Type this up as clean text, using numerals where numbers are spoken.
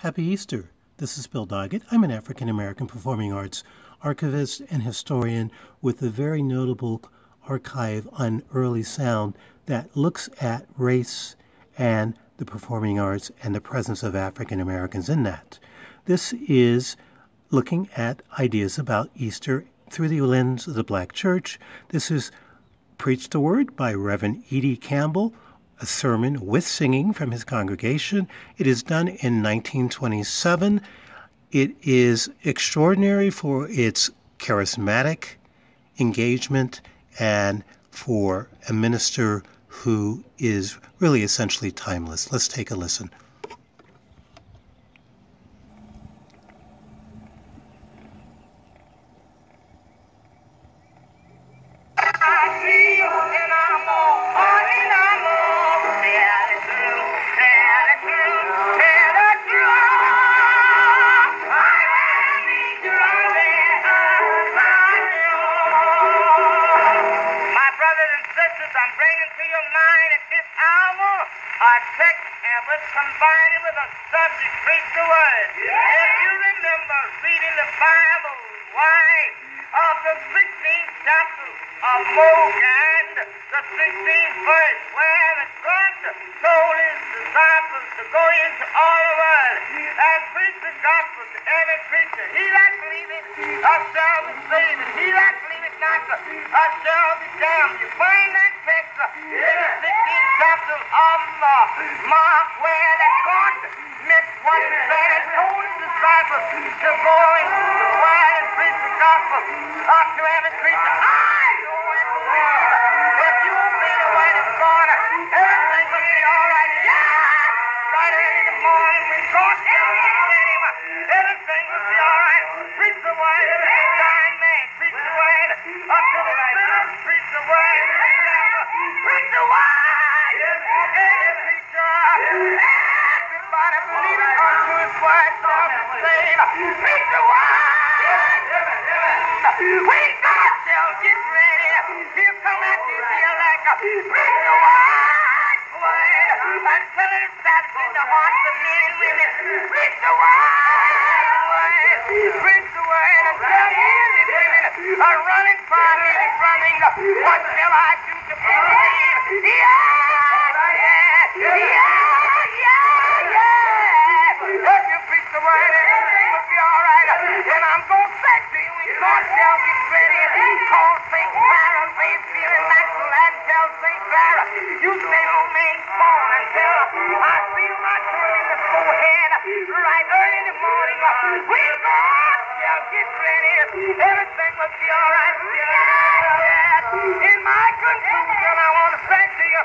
Happy Easter. This is Bill Doggett. I'm an African American performing arts archivist and historian with a very notable archive on early sound that looks at race and the performing arts and the presence of African Americans in that. This is looking at ideas about Easter through the lens of the Black Church. This is Preach the Word by Reverend E.D. Campbell, a sermon with singing from his congregation. It is done in 1927. It is extraordinary for its charismatic engagement and for a minister who is really essentially timeless. Let's take a listen. Combine it with a subject, preach the word. Yeah. If you remember reading the Bible, why, of the 16th chapter of Morgan, the 16th verse, where the God told his disciples to go into all the world and preach the gospel to every creature. He that believeth shall be saved, and he that believeth not shall be damned. You find that text in the 16th chapter of Mark, where that God meant what he said and told his disciples to go into the world and preach the gospel to every creature. I know in the world, if you obey the word of God, everything will be all right. Yeah! Right early in the morning when God tells you to let him, everything will be all right. Preach the word to the dying man. Preach the word up to the sinners. Preach the word to the devil. Preach the word. Every preacher, everybody believing unto his word shall be saved. Preach the word. When God shall get ready, he'll come at you here like a preach the word until it establishes in the hearts of men and women. Preach the word. Preach the word until men and women are running from it and running. What shall I do to believe? If you preach the word, everything will be all right. And I'm going to say to you, when God shall get ready and call St. Clara, Mayfield, and Maxwell, and tell St. Clara, you stay on Main phone until I feel my turn in the forehead right early in the morning. When God shall get ready, everything will be all right. In my conclusion, I want to say to you,